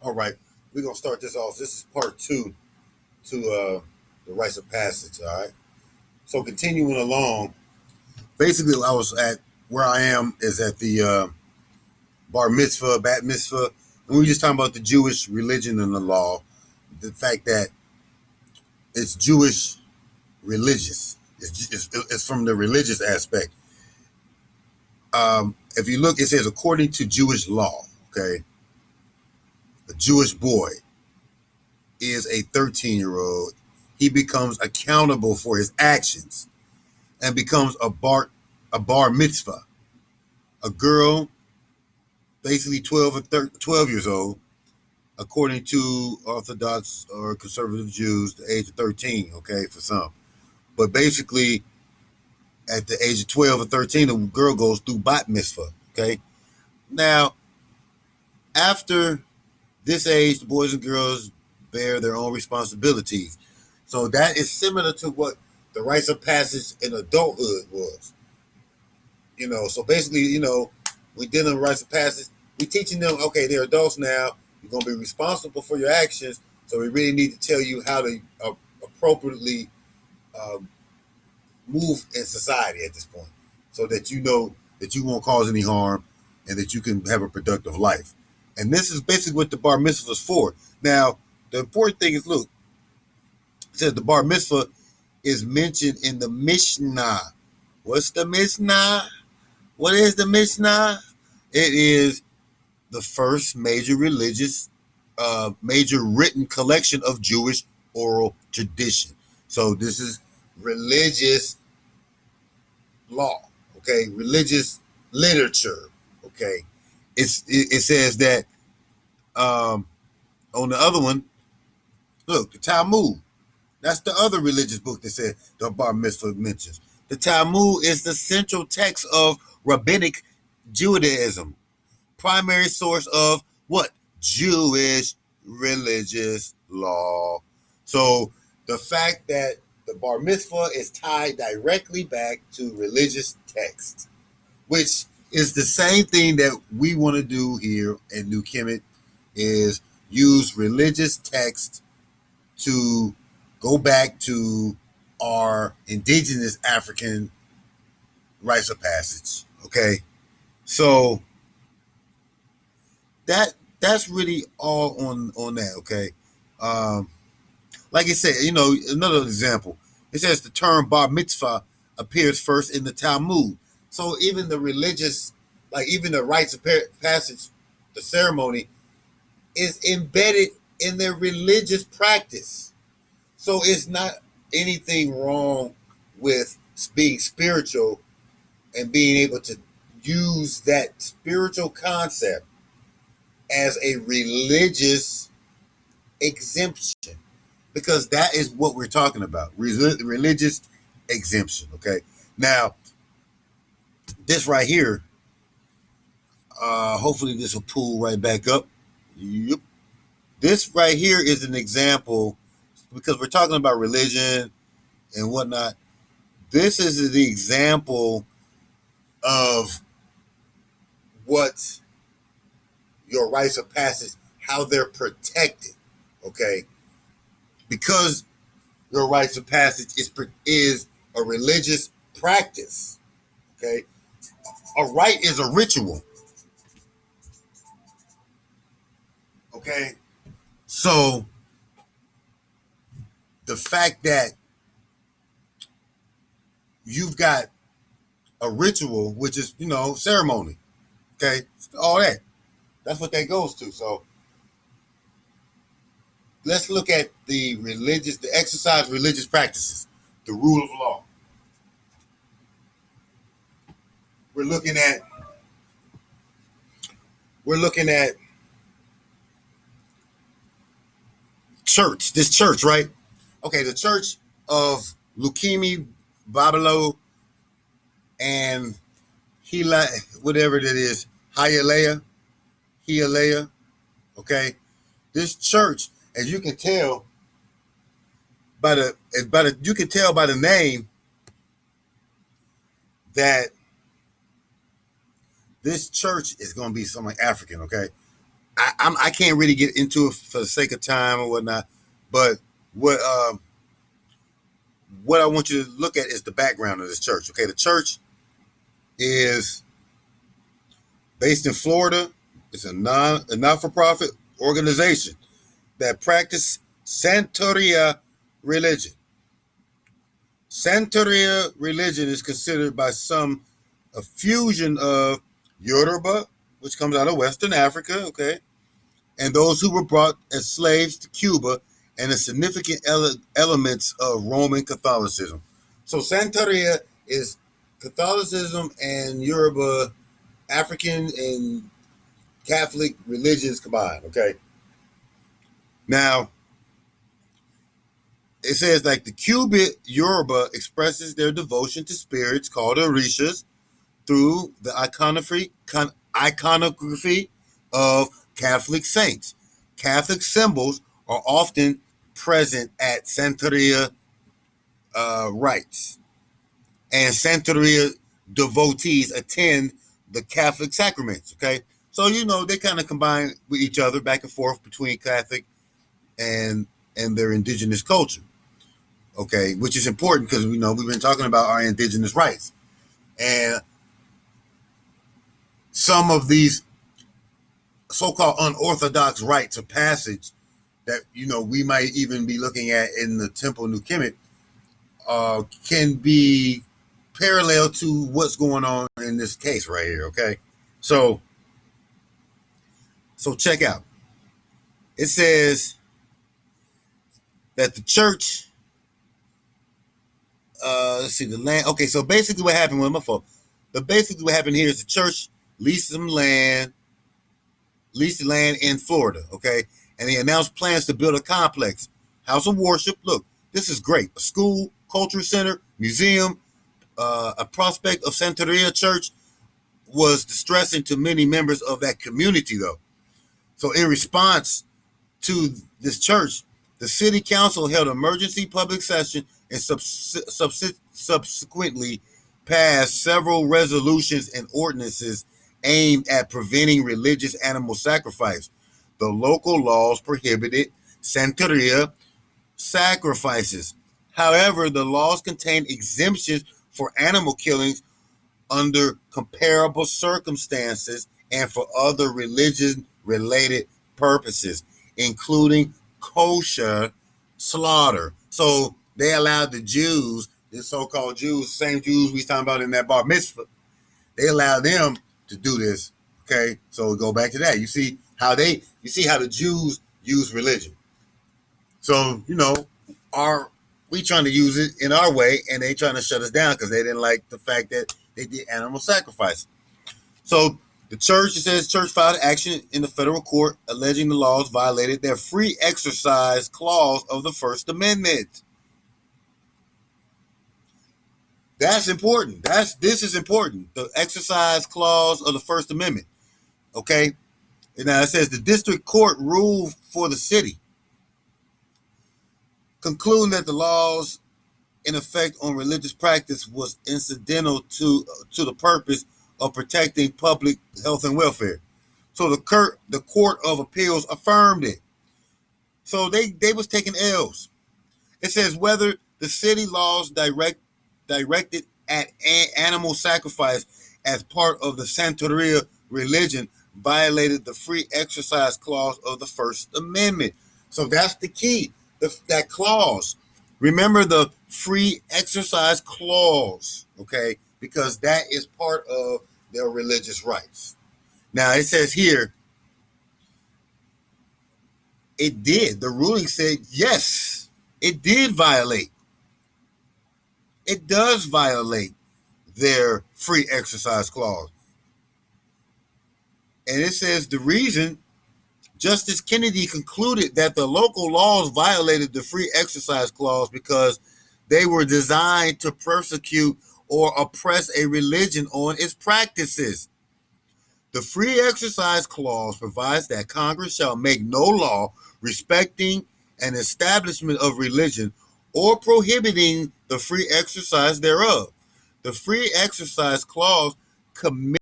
All right, we're gonna start this off. This is part two to the rites of passage. All right. So continuing along, basically, I was at where I am is at the bar mitzvah, bat mitzvah, and we were just talking about the Jewish religion and the law, the fact that it's Jewish religious. It's from the religious aspect. If you look, it says according to Jewish law. Okay, a Jewish boy is a 13-year-old. He becomes accountable for his actions and becomes a bar mitzvah. A girl, basically 12 years old, according to Orthodox or conservative Jews, the age of 13, okay, for some. But basically, at the age of 12 or 13, a girl goes through bat mitzvah, okay? Now, after this age, the boys and girls bear their own responsibilities. So that is similar to what the rites of passage in adulthood was. So basically, we dealing with rites of passage. We teaching them, okay, they're adults now. You're going to be responsible for your actions. So we really need to tell you how to appropriately move in society at this point, so that you know that you won't cause any harm and that you can have a productive life. And this is basically what the bar mitzvah is for. Now, the important thing is, look, it says the bar mitzvah is mentioned in the Mishnah. What's the Mishnah? What is the Mishnah? It is the first major major written collection of Jewish oral tradition. So this is religious law, okay? Religious literature, okay? It says that on the other one, look, the Talmud. That's the other religious book that said the bar mitzvah mentions. The Talmud is the central text of rabbinic Judaism, primary source of what? Jewish religious law. So the fact that the bar mitzvah is tied directly back to religious texts, which is the same thing that we want to do here in New Kemit, is use religious text to go back to our indigenous African rites of passage. Okay, so that's really all on that. Okay, like I said, another example. It says the term bar mitzvah appears first in the Talmud. So even the religious, like even the rites of passage, the ceremony, is embedded in their religious practice. So it's not anything wrong with being spiritual and being able to use that spiritual concept as a religious exemption, because that is what we're talking about, religious exemption. Okay, now this right here, hopefully this will pull right back up. Yep. This right here is an example, because we're talking about religion and whatnot. This is the example of what your rites of passage, how they're protected. Okay, because your rites of passage is a religious practice. Okay, a rite is a ritual. Okay, so the fact that you've got a ritual, which is ceremony. Okay, all that. That's what that goes to. So let's look at the exercise religious practices, the rule of law. We're looking at church. This church, right? Okay, the church of Leukemia, Babylon, and Hila, whatever that is, Hialeah. Okay, this church, as you can tell you can tell by the name that this church is going to be something African. Okay, I can't really get into it for the sake of time or whatnot, but what what I want you to look at is the background of this church. Okay, the church is based in Florida. It's a not for profit organization that practice Santeria religion. Santeria religion is considered by some a fusion of Yoruba, which comes out of Western Africa, okay, and those who were brought as slaves to Cuba, and the significant elements of Roman Catholicism. So Santeria is Catholicism and Yoruba, African and Catholic religions combined, okay? Now, it says like the Cuban Yoruba expresses their devotion to spirits called orishas through the iconography of Catholic saints. Catholic symbols are often present at Santeria rites, and Santeria devotees attend the Catholic sacraments. Okay, so you know they kind of combine with each other, back and forth between Catholic and their indigenous culture. Okay, which is important because we know we've been talking about our indigenous rights, and some of these so-called unorthodox rites of passage that you know we might even be looking at in the Temple New Kemit can be parallel to what's going on in this case right here. Okay, so check out. It says that the church. Let's see the land. Okay, so basically what happened with my fault. But basically what happened here is the church leased the land in Florida. Okay, and they announced plans to build a complex, house of worship. Look, this is great. A school, culture center, museum, a prospect of Santeria Church was distressing to many members of that community, though. So, in response to this church, the city council held an emergency public session and subsequently passed several resolutions and ordinances aimed at preventing religious animal sacrifice. The local laws prohibited Santeria sacrifices. However, the laws contain exemptions for animal killings under comparable circumstances and for other religion-related purposes, including kosher slaughter. So they allowed the Jews, the so-called Jews, same Jews we talking about in that bar mitzvah, they allowed them to do this. Okay, so go back to that. You see how the Jews use religion. So you know, we trying to use it in our way, and they trying to shut us down because they didn't like the fact that they did animal sacrifice. So the church, it says, church filed action in the federal court alleging the laws violated their free exercise clause of the First Amendment. That's important. This is important. The exercise clause of the First Amendment. Okay. Now it says the district court ruled for the city, concluding that the laws in effect on religious practice was incidental to the purpose of protecting public health and welfare. So the Court of Appeals affirmed it. So they was taking L's. It says whether the city laws directed at animal sacrifice as part of the Santeria religion violated the free exercise clause of the First Amendment. So that's the key. That clause. Remember the free exercise clause, okay? Because that is part of their religious rights. Now it says here, it did. The ruling said yes, it did violate. It does violate their free exercise clause. And it says the reason Justice Kennedy concluded that the local laws violated the free exercise clause because they were designed to persecute or oppress a religion on its practices. The free exercise clause provides that Congress shall make no law respecting an establishment of religion or prohibiting the free exercise thereof. The free exercise clause commits